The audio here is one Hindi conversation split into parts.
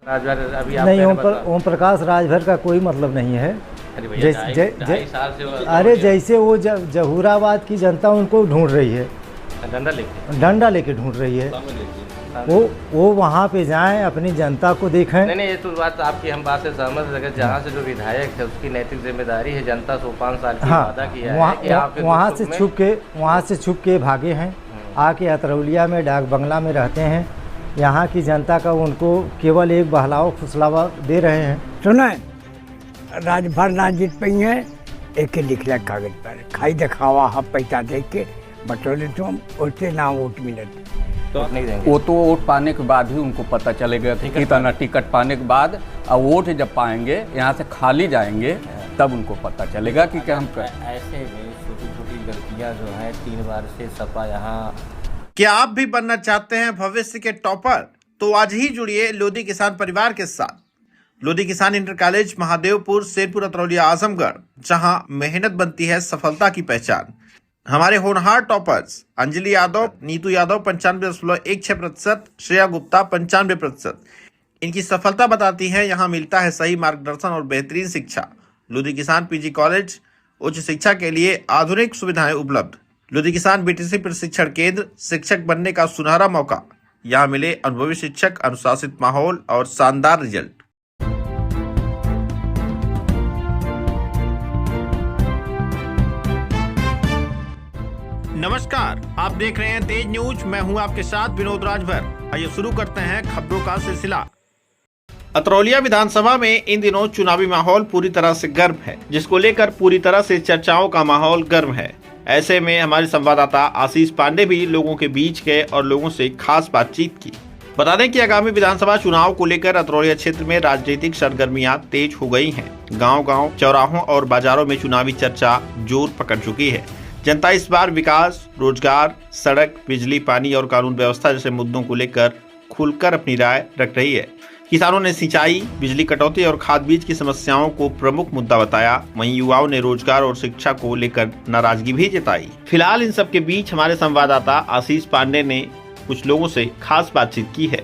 राजभर अभी नहीं, ओम प्रकाश राजभर का कोई मतलब नहीं है। अरे भैया ढाई साल से अरे जैसे वो जहूराबाद की जनता उनको ढूंढ रही है, डंडा लेके ढूंढ रही है। वो वहाँ पे जाएं, अपनी जनता को देखें। नहीं, ये तो बात आपकी हम बात से सहमत है। जहाँ से जो विधायक है उसकी नैतिक जिम्मेदारी है जनता से 5 साल की वादा किया है। वहाँ से छुप के भागे हैं, आके अतरौलिया में डाक बंगला में रहते हैं। यहाँ की जनता का उनको केवल एक बहलाव फुसलावा दे रहे हैं। सुना राजभर ना जीत पाई है, एक लिख लिया कागज पर, खाई दिखावा हम पैसा दे के बटोले तुम उससे ना वोट मिलत तो नहीं देंगे। वो तो वोट पाने के बाद ही उनको पता चलेगा कि कितना टिकट पाने के बाद, और वोट जब पाएंगे यहाँ से खाली जाएंगे तब उनको पता चलेगा कि क्या हम करें। ऐसे में छोटी छोटी गलतियाँ जो है 3 बार से सपा यहाँ। क्या आप भी बनना चाहते हैं भविष्य के टॉपर? तो आज ही जुड़िए लोधी किसान परिवार के साथ। लोधी किसान इंटर कॉलेज, महादेवपुर, शेरपुर, अतरौलिया, आजमगढ़, जहां मेहनत बनती है सफलता की पहचान। हमारे होनहार टॉपर्स अंजलि यादव, नीतू यादव 95.16%, श्रेया गुप्ता 95%। इनकी सफलता बताती है यहाँ मिलता है सही मार्गदर्शन और बेहतरीन शिक्षा। लोधी किसान पीजी कॉलेज, उच्च शिक्षा के लिए आधुनिक सुविधाएं उपलब्ध। लोधी किसान बीटीसी प्रशिक्षण केंद्र, शिक्षक बनने का सुनहरा मौका। यहाँ मिले अनुभवी शिक्षक, अनुशासित माहौल और शानदार रिजल्ट। नमस्कार, आप देख रहे हैं तेज न्यूज। मैं हूं आपके साथ विनोद राजभर। आइए शुरू करते हैं खबरों का सिलसिला। अतरौलिया विधानसभा में इन दिनों चुनावी माहौल पूरी तरह से गर्म है, जिसको लेकर पूरी तरह से चर्चाओं का माहौल गर्म है। ऐसे में हमारे संवाददाता आशीष पांडे भी लोगों के बीच गए और लोगों से खास बातचीत की। बता दें कि आगामी विधानसभा चुनाव को लेकर अतरौलिया क्षेत्र में राजनीतिक सरगर्मियां तेज हो गई हैं। गांव-गांव, चौराहों और बाजारों में चुनावी चर्चा जोर पकड़ चुकी है। जनता इस बार विकास, रोजगार, सड़क, बिजली, पानी और कानून व्यवस्था जैसे मुद्दों को लेकर खुलकर अपनी राय रख रही है। किसानों ने सिंचाई, बिजली कटौती और खाद बीज की समस्याओं को प्रमुख मुद्दा बताया। वहीं युवाओं ने रोजगार और शिक्षा को लेकर नाराजगी भी जताई। फिलहाल इन सब के बीच हमारे संवाददाता आशीष पांडे ने कुछ लोगों से खास बातचीत की है।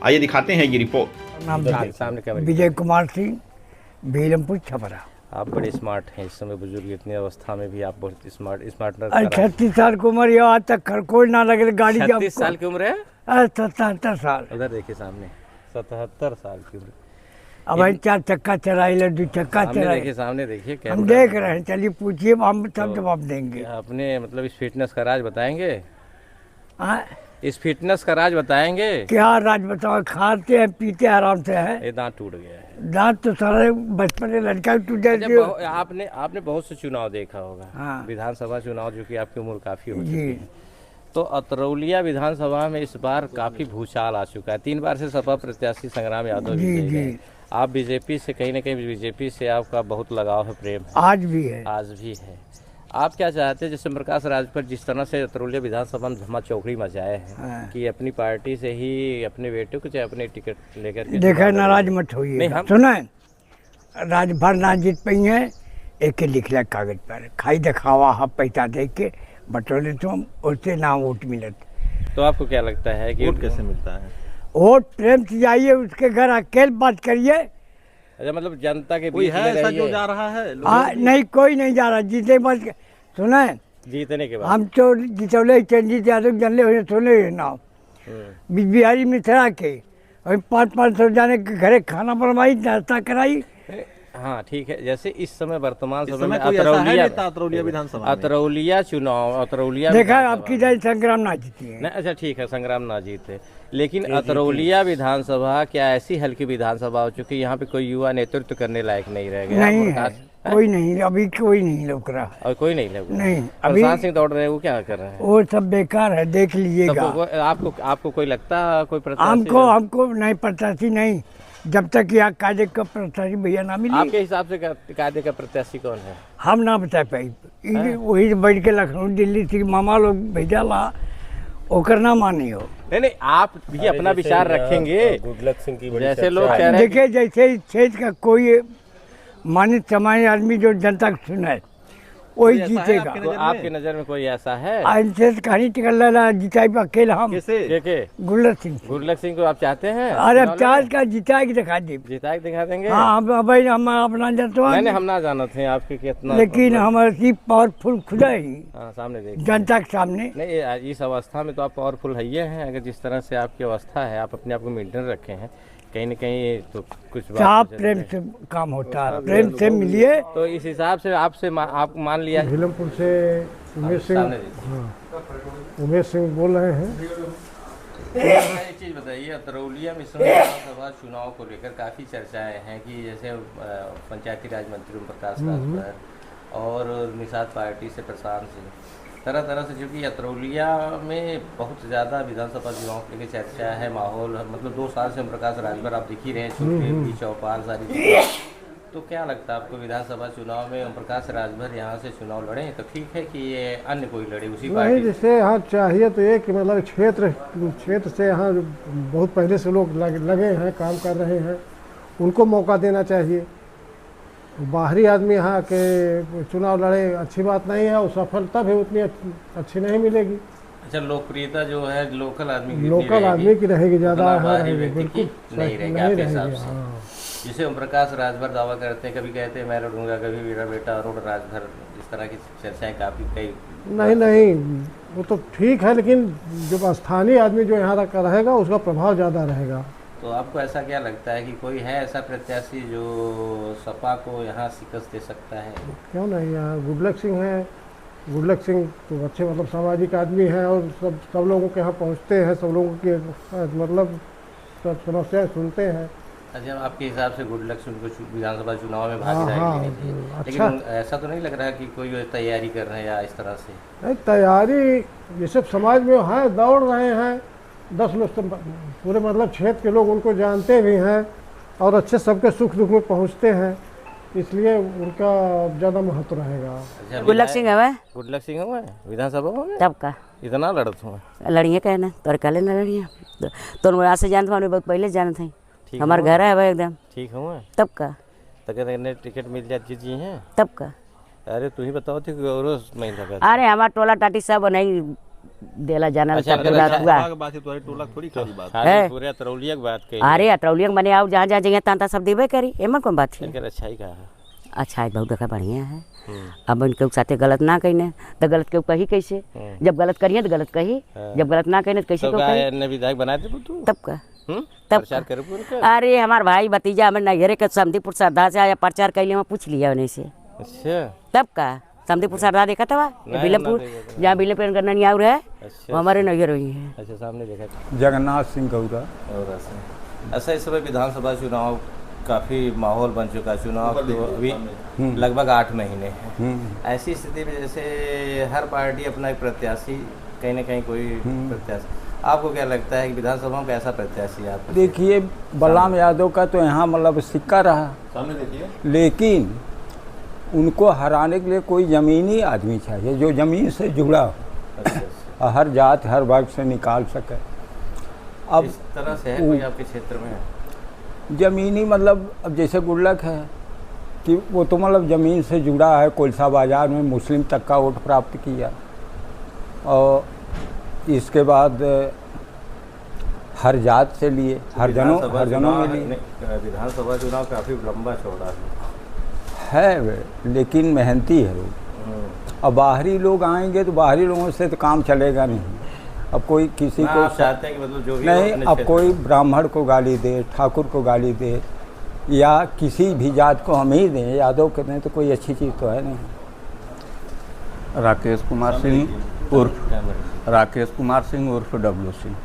आइए दिखाते हैं ये रिपोर्ट। नाम विजय कुमार सिंह, बेलमपुर, छपरा। आप बड़े स्मार्ट हैं। इस समय बुजुर्ग इतनी अवस्था में भी आप बहुत स्मार्ट 36 साल की उम्र है, आज तक कोई ना लगे गाड़ी। 36 साल की उम्र है? 77 साल। उधर देखिए सामने 77 साल की उम्र। अब 4 चक्का चलाई, 2 चक्का चलाई। देखिए सामने देखिए, हम देख रहे हैं। चलिए पूछिए, हम सब जवाब देंगे। आपने मतलब इस फिटनेस का राज बताएंगे? इस फिटनेस का राज बताएंगे? क्या राज बताओ? खाते हैं, पीते आराम से है। ये दांत टूट गया है। दांत तो सारे बचपन में लड़का टूट जाए। आपने बहुत से चुनाव देखा होगा। हाँ। विधानसभा चुनाव, जो कि आपकी उम्र काफी हो चुकी है। तो अतरौलिया विधानसभा में इस बार काफी भूचाल आ चुका है। 3 बार से सपा प्रत्याशी संग्राम यादव जी। आप बीजेपी से कहीं ना कहीं, बीजेपी से आपका बहुत लगाव है, प्रेम है। आज भी है। आप क्या चाहते हैं? जैसे प्रकाश राजभर जिस तरह से अतरौलिया विधानसभा में धमा चौकड़ी मचाए हैं कि अपनी पार्टी से ही अपने बेटे को चाहे अपने टिकट लेकर देखा, नाराज मत होइए। सुना राजभर ना जीत पाई है, एक लिख लिया कागज पर, खाई दिखावा हम पैसा दे के बटोले तुम उससे ना वोट मिलत। तो आपको क्या लगता है कि वोट कैसे मिलता है? वोट प्रेम से जाइए, उसके घर अकेले बात करिए। अच्छा, मतलब जनता के कोई है ऐसा जो जा रहा है? नहीं, कोई नहीं जा रहा। जीते बस सुना है, जीतने के बाद हम तो जितौले चंद्रजीत यादव जनले हुए सुने नाम बिहारी मिश्रा के 500 जाने के घरे खाना बनवाई, नाश्ता कराई। हाँ ठीक है। जैसे इस समय वर्तमान समय में अतरौलिया विधानसभा, अतरौलिया चुनाव, अतरौलिया देखा आपकी जाए संग्राम ना जीती है। नहीं, अच्छा ठीक है, संग्राम ना जीते, लेकिन अतरौलिया विधानसभा क्या ऐसी हल्की विधानसभा हो चुकी है यहाँ पे कोई युवा नेतृत्व करने लायक नहीं रह गया? नहीं है, कोई नहीं, अभी कोई नहीं लौक रहा। और कोई नहीं लौक रहा? नहीं, अभी प्रशांत सिंह दौड़ रहे हैं, वो क्या कर रहे हैं? वो सब बेकार है, देख लीजिएगा। आपको कोई लगता है कोई प्रत्याशी? हमको नहीं, प्रत्याशी नहीं, जब तक यहाँ कायदे का प्रत्याशी भैया ना मिले। आपके हिसाब से कायदे का प्रत्याशी कौन है? हम ना बता पाई। वही बैठ के लखनऊ दिल्ली से मामा लोग भेजा ला, ओकर ना मानी हो। नहीं, आप भी अपना विचार रखेंगे। गुडलक सिंह की जैसे लोग कह रहे हैं। देखिए, जैसे क्षेत्र का कोई मानित सामान्य आदमी जो जनता को सुना है, वही कोई ऐसा है जीतेगा। तो आपकी नजर में कोई ऐसा है? इनसे कहानी टिकल जिताई पर अकेला हम के गुल्लत सिंह। गुरलक सिंह को आप चाहते हैं? अरे अब चुनाव चार लड़े? का जिता के दिखा दे। जिता के दिखा देंगे? हाँ अब भाई हम अपना जनता नहीं हम ना जानते हैं आपके कितना, लेकिन हमारी पावरफुल खुदा ही हाँ सामने देख जनता के सामने। नहीं इस अवस्था में तो आप पावरफुल है ही हैं। अगर जिस तरह से आपकी अवस्था है, आप अपने आप को मेंटेन रखे हैं, कहीं न कहीं तो कुछ बात साफ तो प्रेम जरूर है। से काम होता है, प्रेम से मिलिए। तो इस हिसाब से आपसे आप मान लिया है। झीलमपुर से उमेश सिंह, सामने देखिए। उमेश सिंह बोल रहे हैं। एक चीज़ बताइए, अतरौलिया में इस समय विधानसभा चुनाव को लेकर काफ़ी चर्चाएं हैं कि जैसे पंचायती राज मंत्री ओम प्रकाश राजभर और निषाद पार्टी से प्रशांत सिंह, तरह तरह से, क्योंकि अतरौलिया में बहुत ज़्यादा विधानसभा चुनाव को लेकर चर्चा है, माहौल मतलब 2 साल से ओम प्रकाश राजभर आप दिख ही रहे हैं, छुट्टी चौपाल सारी चीज़ें। तो क्या लगता है आपको, विधानसभा चुनाव में ओम प्रकाश राजभर यहाँ से चुनाव लड़ें तो ठीक है कि ये अन्य कोई लड़े उसी नहीं, पार्टी से? जैसे यहाँ चाहिए तो ये कि मतलब क्षेत्र से यहाँ बहुत पहले से लोग लगे हैं, काम कर रहे हैं, उनको मौका देना चाहिए। बाहरी आदमी यहाँ के चुनाव लड़े अच्छी बात नहीं है, और सफलता भी उतनी अच्छी नहीं मिलेगी। अच्छा, लोकप्रियता जो है लोकल आदमी की लोकल आदमी की रहेगी, ज़्यादा उतना बाहरी रहेगी, व्यक्ति की बिल्कुल नहीं रहेगी आपके हिसाब से। हाँ। जिसे ओम प्रकाश राजभर दावा करते हैं, कभी कहते हैं मैं लड़ूंगा, कभी मेरा बेटा अरुण राजभर, इस तरह की चर्चाएं काफ़ी कई। नहीं वो तो ठीक है, लेकिन जब स्थानीय आदमी जो यहाँ का रहेगा उसका प्रभाव ज़्यादा रहेगा। तो आपको ऐसा क्या लगता है कि कोई है ऐसा प्रत्याशी जो सपा को यहाँ शिकस्त दे सकता है? क्यों नहीं, यहाँ गुरलक सिंह है। गुरलक सिंह तो अच्छे मतलब सामाजिक आदमी हैं, और सब लोगों के यहाँ पहुँचते हैं, सब लोगों के मतलब सब समस्याएं सुनते हैं। अच्छा, आपके हिसाब से गुरलक सिंह को विधानसभा चुनाव में भागीदारी हाँ, लेनी चाहिए, अच्छा। लेकिन ऐसा तो नहीं लग रहा कि कोई तैयारी कर रहे हैं या इस तरह से? नहीं, तैयारी ये सब समाज में है, दौड़ रहे हैं। 10 लोग पूरे मतलब क्षेत्र के लोग उनको जानते भी हैं, और अच्छे सबके सुख दुख में पहुँचते हैं, इसलिए उनका ज़्यादा महत्व रहेगा। अच्छा, गुरलक सिंह हवे। गुरलक सिंह हुआ विधानसभा में तब का इतना लड़त हुआ? लड़िए कहना तोर काले न लड़िए तो आज से जानते हमने बहुत पहले जानते हैं। ठीक हमारे हुआ? घर है भाई एकदम। ठीक हुआ? तब का तो कहते टिकट मिल जाती जी हैं? तब का अरे तू ही बताओ थी गौरव महिला का। अरे हमारा टोला टाटी सब नहीं देला जाना अच्छा, सब पूरा हुआ खाली पूरे अतरौलिया की बात कही। अरे अतरौलिया मने आओ जहाँ जहाँ जगह तांता सब देवे करी, एमन कौन बात है? अच्छा ही कहा। अच्छा बहुत देखा बढ़िया है। अब उनके साथे गलत ना कहने तो गलत क्यों कही कैसे? जब गलत करिए तो गलत कही, जब गलत ना कहने तो कैसे क्यों कही? विधायक बना दे तू तब का तब प्रचार करे पूरे। अरे हमार भाई भतीजा हमारे नगरे के समदीपुर सरदा से आया प्रचार कैले, वहाँ पूछ लिया उन्हें से। अच्छा, तब का समदीपुर सरदा देखा था बिलमपुर, जहाँ बिलमपुर करना नहीं आऊ रहा है वो हमारे नगर हुई है। अच्छा सामने देखा था। जगन्नाथ सिंह गौरा। और ऐसा इस समय विधानसभा चुनाव काफ़ी माहौल बन चुका है, चुनाव तो अभी लगभग 8 महीने हैं। ऐसी स्थिति में जैसे हर पार्टी अपना एक प्रत्याशी, कहीं ना कहीं कोई प्रत्याशी, आपको क्या लगता है कि विधानसभा में कैसा प्रत्याशी है आपको? देखिए बलराम यादव का तो यहाँ मतलब सिक्का रहा, सामने देखिए, लेकिन उनको हराने के लिए कोई ज़मीनी आदमी चाहिए जो ज़मीन से जुड़ा हो, अच्छा। हर जात हर वर्ग से निकाल सके। अब इस तरह से है कोई आपके क्षेत्र में? ज़मीनी मतलब अब जैसे गुरलक है कि वो तो मतलब ज़मीन से जुड़ा है, कोलसा बाज़ार में मुस्लिम तक का वोट प्राप्त किया, और इसके बाद हर जात से लिए, हर जनों में लिए। विधानसभा चुनाव काफ़ी लंबा चौड़ा है, लेकिन मेहनती है लोग। अब बाहरी लोग आएंगे तो बाहरी लोगों से तो काम चलेगा नहीं। अब कोई किसी को चाहते हैं कि मतलब जो भी नहीं, अब कोई ब्राह्मण को गाली दे, ठाकुर को गाली दे, या किसी भी जात को हम ही दें, यादव को दें, तो कोई अच्छी चीज़ तो है नहीं। राकेश कुमार सिंह उर्फ डब्लू सिंह।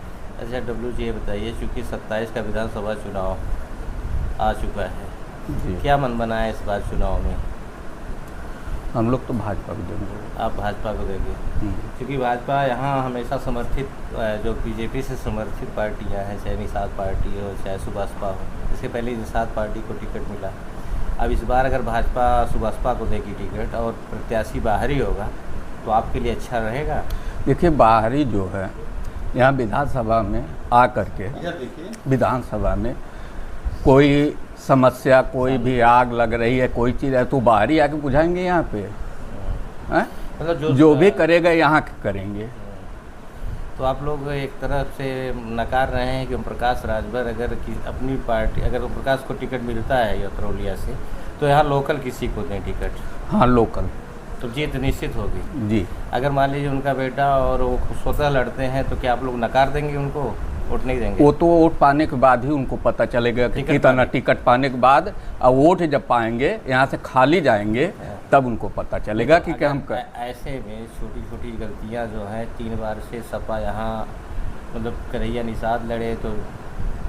अच्छा डब्लू जी, ये बताइए, चूँकि 27 का विधानसभा चुनाव आ चुका है जी, क्या मन बना है इस बार चुनाव में? हम लोग तो भाजपा को देंगे। आप भाजपा को देंगे, क्योंकि भाजपा यहाँ हमेशा समर्थित, जो बीजेपी से समर्थित पार्टियाँ हैं, चाहे निषाद पार्टी हो चाहे सुबसपा हो, इसके पहले निषाद पार्टी को टिकट मिला। अब इस बार अगर भाजपा सुबसपा को देगी टिकट और प्रत्याशी बाहरी होगा तो आपके लिए अच्छा रहेगा? देखिए बाहरी जो है यहाँ विधानसभा में आ करके, विधानसभा में कोई समस्या, कोई भी आग लग रही है, कोई चीज़ है तो बाहरी आके बुझाएंगे यहाँ पे। हैं? मतलब जो भी करेगा यहाँ के करेंगे। तो आप लोग एक तरफ से नकार रहे हैं कि ओम प्रकाश राजभर अगर अपनी पार्टी, अगर ओम प्रकाश को टिकट मिलता है अतरौलिया से, तो यहाँ लोकल किसी को दें टिकट? हाँ, लोकल। तो जीत निश्चित होगी जी। अगर मान लीजिए उनका बेटा और वो स्वतः लड़ते हैं, तो क्या आप लोग नकार देंगे उनको, वोट नहीं देंगे? वो तो वोट पाने के बाद ही उनको पता चलेगा कि कितना टिकट पाने के बाद, और वोट जब पाएंगे यहाँ से खाली जाएंगे तब उनको पता चलेगा कि क्या हम कर। ऐसे में छोटी छोटी गलतियाँ जो हैं, 3 बार से सपा यहाँ मतलब करैया निषाद लड़े तो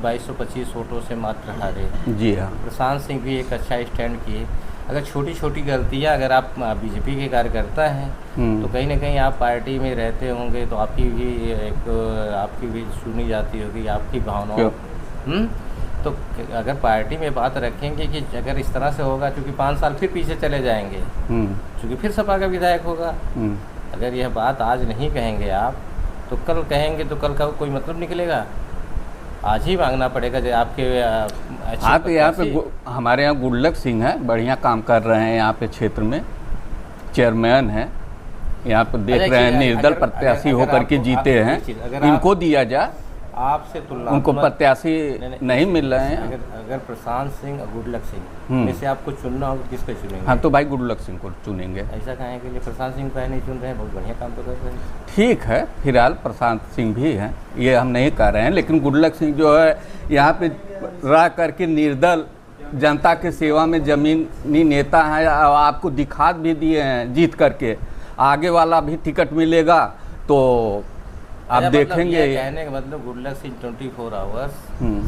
2225 वोटों से मात्र हारे। जी हाँ। प्रशांत सिंह भी एक अच्छा स्टैंड किए। अगर छोटी छोटी गलतियां, अगर आप बीजेपी के कार्यकर्ता हैं तो कहीं ना कहीं आप पार्टी में रहते होंगे, तो आपकी भी सुनी जाती होगी, आपकी भावनाओं। तो अगर पार्टी में बात रखेंगे कि अगर इस तरह से होगा, क्योंकि 5 साल फिर पीछे चले जाएंगे, क्योंकि फिर सपा का विधायक होगा। अगर यह बात आज नहीं कहेंगे आप, तो कल कहेंगे तो कल का कोई मतलब निकलेगा। आज ही मांगना पड़ेगा जो आपके हाँ, तो यहाँ पे हमारे यहाँ गुडलक सिंह है, बढ़िया काम कर रहे हैं यहाँ पे क्षेत्र में, चेयरमैन हैं यहाँ पे, देख रहे हैं निर्दल प्रत्याशी होकर के जीते हैं, इनको दिया जाए। आपसे तुलना, उनको प्रत्याशी नहीं मिल रहे हैं। अगर प्रशांत सिंह और गुडलक सिंह में से आपको चुनना होगा, किसको चुनेंगे? हाँ, तो भाई गुडलक सिंह को चुनेंगे। ऐसा कहें के लिए प्रशांत सिंह का नहीं चुन रहे हैं, बहुत बढ़िया काम तो कर रहे हैं। ठीक है, फिलहाल प्रशांत सिंह भी हैं, ये हम नहीं कह रहे हैं, लेकिन गुडलक सिंह जो है यहाँ पे रह करके निर्दल जनता के सेवा में जमीनी नेता हैं, और आपको दिखा भी दिए हैं जीत करके। आगे वाला भी टिकट मिलेगा तो आप देखेंगे। कहने का मतलब गुडलक सिंह 24 आवर्स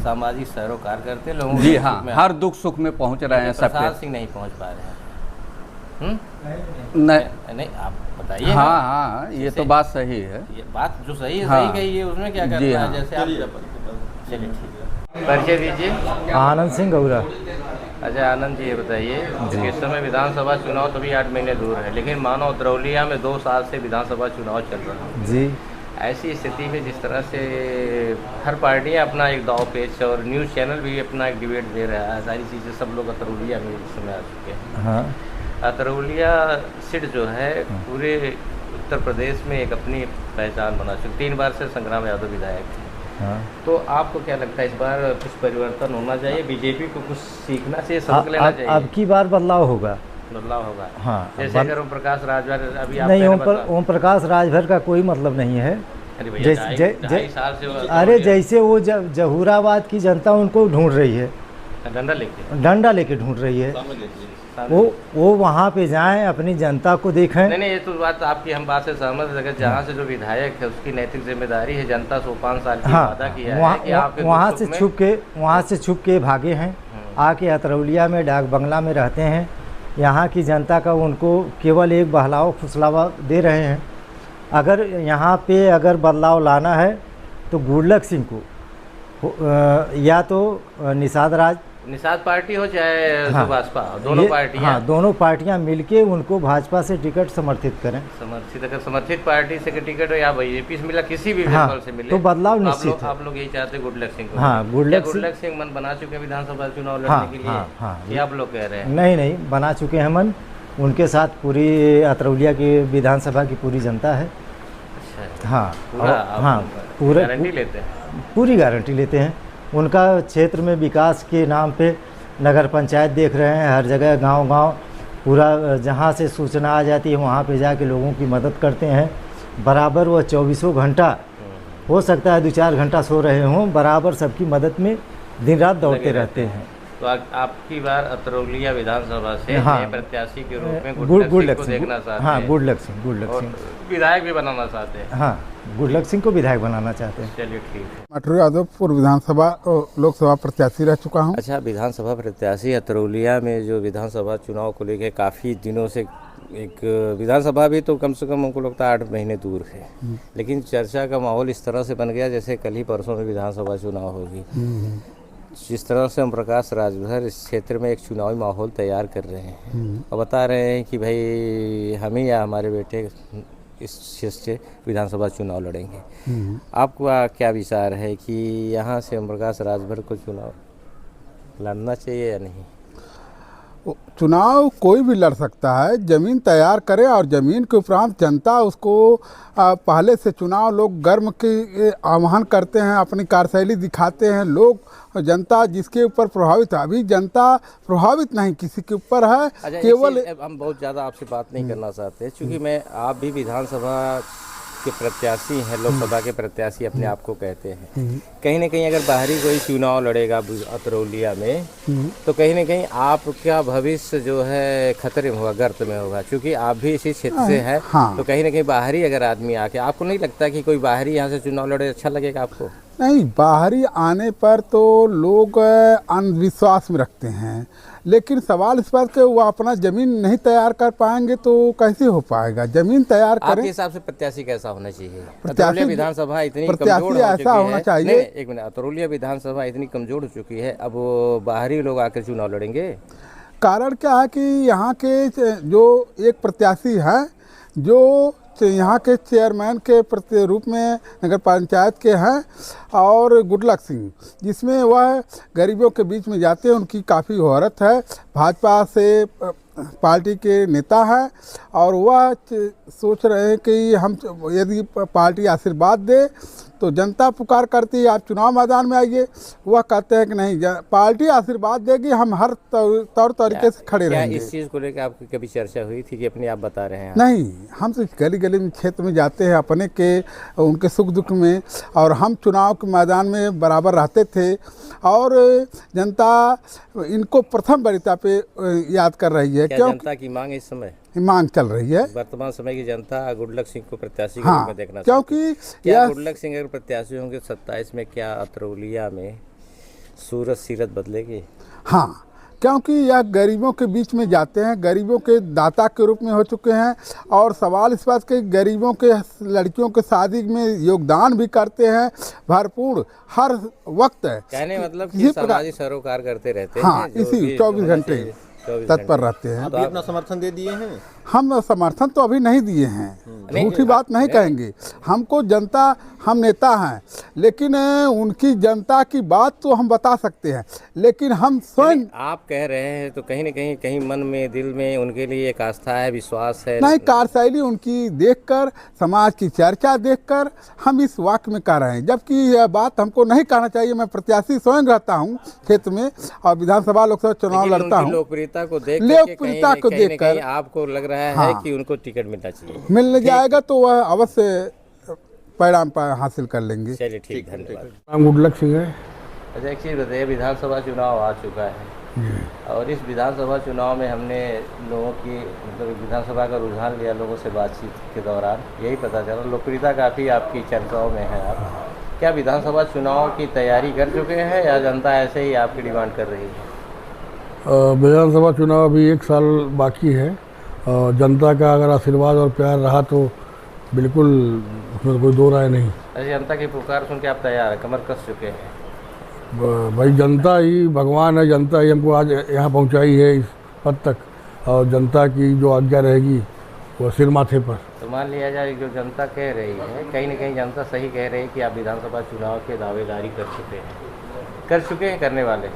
सामाजिक सरोकार करते लोगों जी हाँ, हर दुख सुख में पहुंच रहे हैं सबके। प्रशांत सिंह नहीं पहुंच पा रहे हैं। नहीं, आप बताइए। हाँ हाँ, ये तो बात सही है। ये बात जो सही है, हाँ। सही कही है, उसमें क्या करना जी है? हाँ। जैसे आप चलिए ठीक है, परिचय दीजिए। आनंद सिंह गौरा। अच्छा आनंद जी, ये बताइए कि इस समय विधानसभा चुनाव तो भी 8 महीने दूर है, लेकिन मानो अतरौलिया में 2 साल से विधानसभा चुनाव चल रहा है जी। ऐसी स्थिति में जिस तरह से हर पार्टियां अपना एक दाव पेच, और न्यूज़ चैनल भी अपना एक डिबेट दे रहा है, सारी चीज़ें, सब लोग अतरौलिया में इस समय आ चुके हैं। हाँ। अतरौलिया सीट जो है पूरे उत्तर प्रदेश में एक अपनी पहचान बना चुकी। 3 बार से संग्राम यादव विधायक थे। हाँ। तो आपको क्या लगता है इस बार कुछ परिवर्तन होना चाहिए, बीजेपी को कुछ सीखना चाहिए, सबक लेना चाहिए? अब की बार बदलाव होगा। बदलाव होगा। हाँ। जैसे अगर ओम प्रकाश राजभर अभी आप नहीं, ओम प्रकाश राजभर का कोई मतलब नहीं है। साल से अरे जैसे वो जहूराबाद की जनता उनको ढूंढ रही है, डंडा लेके ढूंढ रही है, वो वहाँ पे जाएं, अपनी जनता को देखें। नहीं, ये तो बात आपकी, हम बात से सहमत है। अगर जहाँ से जो विधायक है उसकी नैतिक जिम्मेदारी है जनता से 5 साल की वादा किया है कि आपके वहाँ से छुप के भागे हैं, आके अतरौलिया में डाक बंगला में रहते हैं। यहाँ की जनता का उनको केवल एक बहलाव फुसलावा दे रहे हैं। अगर यहाँ पे अगर बदलाव लाना है तो गुडलक सिंह को या तो निषाद पार्टी हो चाहे भाजपा, दोनों पार्टियां, हाँ, दोनों पार्टियां मिलके उनको भाजपा से टिकट समर्थित करें। अगर समर्थित पार्टी से टिकट हो या बीजेपी से मिला, किसी भी से मिले, तो बदलाव निश्चित है। आप लोग यही चाहते हैं गुडलक सिंह को? हाँ, गुडलक सिंह मन बना चुके हैं विधानसभा चुनाव लड़ने के लिए? हाँ, ये आप लोग कह रहे हैं? नहीं, बना चुके हैं मन। उनके साथ पूरी अतरौलिया की विधानसभा की पूरी जनता है। हाँ, पूरा गारंटी लेते हैं, पूरी गारंटी लेते हैं। उनका क्षेत्र में विकास के नाम पे नगर पंचायत देख रहे हैं, हर जगह गांव-गांव पूरा जहां से सूचना आ जाती है वहां पे जाके लोगों की मदद करते हैं। बराबर वो 24 घंटा, हो सकता है 2-4 घंटा सो रहे हों, बराबर सबकी मदद में दिन रात दौड़ते रहते हैं। तो आपकी बार अतरौलिया विधानसभा से प्रत्याशी के रूप में गुडलक सिंह को देखना चाहते हैं? हाँ, गुडलक सिंह विधायक भी बनाना चाहते हैं? हाँ, गुडलक सिंह को विधायक बनाना चाहते हैं। चलिए ठीक है। मटरू यादव पूर्व विधानसभा लोकसभा प्रत्याशी रह चुका हूँ। अच्छा, विधानसभा प्रत्याशी अतरौलिया में जो विधानसभा चुनाव को लेकर काफ़ी दिनों से, एक विधानसभा भी तो कम से कम हमको लगता है 8 महीने दूर है, लेकिन चर्चा का माहौल इस तरह से बन गया जैसे कल ही परसों में विधानसभा चुनाव होगी। जिस तरह से ओम प्रकाश राजभर इस क्षेत्र में एक चुनावी माहौल तैयार कर रहे हैं और बता रहे हैं कि भाई हम ही या हमारे बेटे इस क्षेत्र से विधानसभा चुनाव लड़ेंगे। आपका क्या विचार है कि यहाँ से ओम प्रकाश राजभर को चुनाव लड़ना चाहिए या नहीं? चुनाव कोई भी लड़ सकता है, ज़मीन तैयार करे और ज़मीन के उपरांत जनता उसको पहले से चुनाव लोग गर्म के आह्वान करते हैं, अपनी कार्यशैली दिखाते हैं, लोग जनता जिसके ऊपर प्रभावित है। अभी जनता प्रभावित नहीं किसी के ऊपर है, केवल हम बहुत ज़्यादा आपसे बात नहीं करना चाहते, क्योंकि मैं आप भी विधानसभा के प्रत्याशी हैं, लोकसभा के प्रत्याशी अपने आप को कहते हैं। कहीं ना कहीं अगर बाहरी कोई चुनाव लड़ेगा अतरौलिया में, तो कहीं ना कहीं आपका भविष्य जो है खतरे में होगा, गर्त में होगा, क्योंकि आप भी इसी क्षेत्र से हैं। तो कहीं ना कहीं बाहरी अगर आदमी आके, आपको नहीं लगता कि कोई बाहरी यहाँ से चुनाव लड़े अच्छा लगेगा आपको? नहीं, बाहरी आने पर तो लोग अंधविश्वास में रखते हैं, लेकिन सवाल इस बात के वो अपना ज़मीन नहीं तैयार कर पाएंगे तो कैसे हो पाएगा? ज़मीन तैयार करें। आपके हिसाब से प्रत्याशी कैसा होना चाहिए? प्रत्याशी विधानसभा इतनी प्रत्याशी ऐसा होना चाहिए। एक मिनट, अतरौलिया विधानसभा इतनी कमजोर हो चुकी है, अब वो बाहरी लोग आकर चुनाव लड़ेंगे? कारण क्या है कि यहाँ के जो एक प्रत्याशी है जो यहाँ के चेयरमैन के रूप में नगर पंचायत के हैं, और गुडलक सिंह, जिसमें वह गरीबों के बीच में जाते हैं, उनकी काफ़ी शोहरत है, भाजपा से पार्टी के नेता है, और वह सोच रहे हैं कि हम यदि पार्टी आशीर्वाद दे तो जनता पुकार करती है आप चुनाव मैदान में आइए। वह कहते हैं कि नहीं, पार्टी आशीर्वाद देगी, हम हर तौर तरीके से खड़े रहेंगे। इस चीज़ को लेकर आपकी कभी चर्चा हुई थी कि अपने आप बता रहे हैं? नहीं, हम तो गली गली में क्षेत्र में जाते हैं अपने के उनके सुख दुख में, और हम चुनाव के मैदान में बराबर रहते थे, और जनता इनको प्रथम वरीयता पे याद कर रही है। क्या जनता की मांग इस समय मांग चल रही है? वर्तमान समय की जनता गुडलक सिंह को प्रत्याशी के हाँ, रूप में देखना क्योंकि क्या गुडलक सिंह अगर प्रत्याशी होंगे 27 में, क्या अतरौलिया में सूरत सीरत बदलेगी? हाँ, क्योंकि यह गरीबों के बीच में जाते हैं, गरीबों के दाता के रूप में हो चुके हैं, और सवाल इस बात के गरीबों के लड़कियों के शादी में योगदान भी करते हैं भरपूर हर वक्त। कहने मतलब कि सामाजिक सरोकार करते रहते हैं। हाँ, इसी 24 घंटे तत्पर रहते हैं। आप भी अपना समर्थन दे दिए हैं? हम समर्थन तो अभी नहीं दिए हैं, झूठी बात नहीं कहेंगे। हमको जनता, हम नेता हैं, लेकिन उनकी जनता की बात तो हम बता सकते हैं, लेकिन हम स्वयं। आप कह रहे हैं तो कहीं न कहीं मन में, दिल में उनके लिए एक आस्था है, विश्वास है? नहीं, कार्यशैली उनकी देखकर, समाज की चर्चा देखकर हम इस वाक्य में कह रहे हैं, जबकि यह बात हमको नहीं कहना चाहिए। मैं प्रत्याशी स्वयं रहता हूँ क्षेत्र में, और विधानसभा लोकसभा चुनाव लड़ता हूँ। लोकप्रियता को देखकर आपको लग रहा है हाँ, कि उनको टिकट मिलना चाहिए। मिल जाएगा तो वह अवश्य परिणाम हासिल कर लेंगे। चलिए, ठीक, धन्यवाद। नाम गुडलक सिंह है। अच्छा, एक चीज़ बताइए, विधानसभा चुनाव आ चुका है, और इस विधानसभा चुनाव में हमने लोगों की, मतलब विधानसभा का रुझान लिया, लोगों से बातचीत के दौरान यही पता चला लोकप्रियता काफ़ी आपकी चर्चाओं में है। आप क्या विधानसभा चुनाव की तैयारी कर चुके हैं, या जनता ऐसे ही आपकी डिमांड कर रही है? विधानसभा चुनाव अभी 1 साल बाकी है, और जनता का अगर आशीर्वाद और प्यार रहा तो बिल्कुल उसमें कोई दो राय नहीं। अरे, जनता की पुकार सुन के आप तैयार हैं, कमर कस चुके हैं? भाई, जनता ही भगवान है, जनता ही हमको आज यहाँ पहुँचाई है इस पद तक, और जनता की जो आज्ञा रहेगी वो सिर माथे पर। तो मान लिया जाए जो जनता कह रही है, कहीं ना कहीं जनता सही कह रही है कि आप विधानसभा चुनाव के दावेदारी कर चुके हैं करने वाले।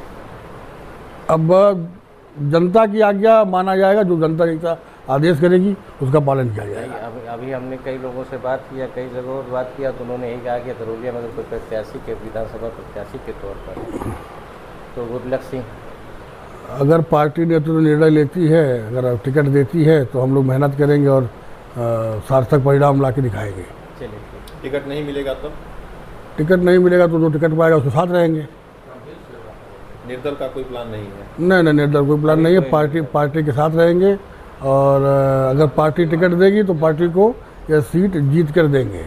अब जनता की आज्ञा माना जाएगा, जो जनता जैसा आदेश करेगी उसका पालन किया जाएगा। अभी हमने कई लोगों से बात किया, कई जगहों पर बात किया, तो उन्होंने यही कहा कि अतरौलिया में कोई प्रत्याशी के, विधानसभा प्रत्याशी के तौर पर तो गुडलक सिंह। अगर पार्टी नेतृत्व निर्णय लेती है, अगर टिकट देती है, तो हम लोग मेहनत करेंगे और सार्थक परिणाम ला के दिखाएंगे। चलिए, टिकट नहीं मिलेगा तब? टिकट नहीं मिलेगा तो जो टिकट पाएगा उसके साथ रहेंगे। निर्दल का कोई प्लान नहीं है? नहीं, निर्दल कोई प्लान नहीं है, पार्टी के साथ रहेंगे, और अगर पार्टी टिकट देगी तो पार्टी को यह सीट जीत कर देंगे।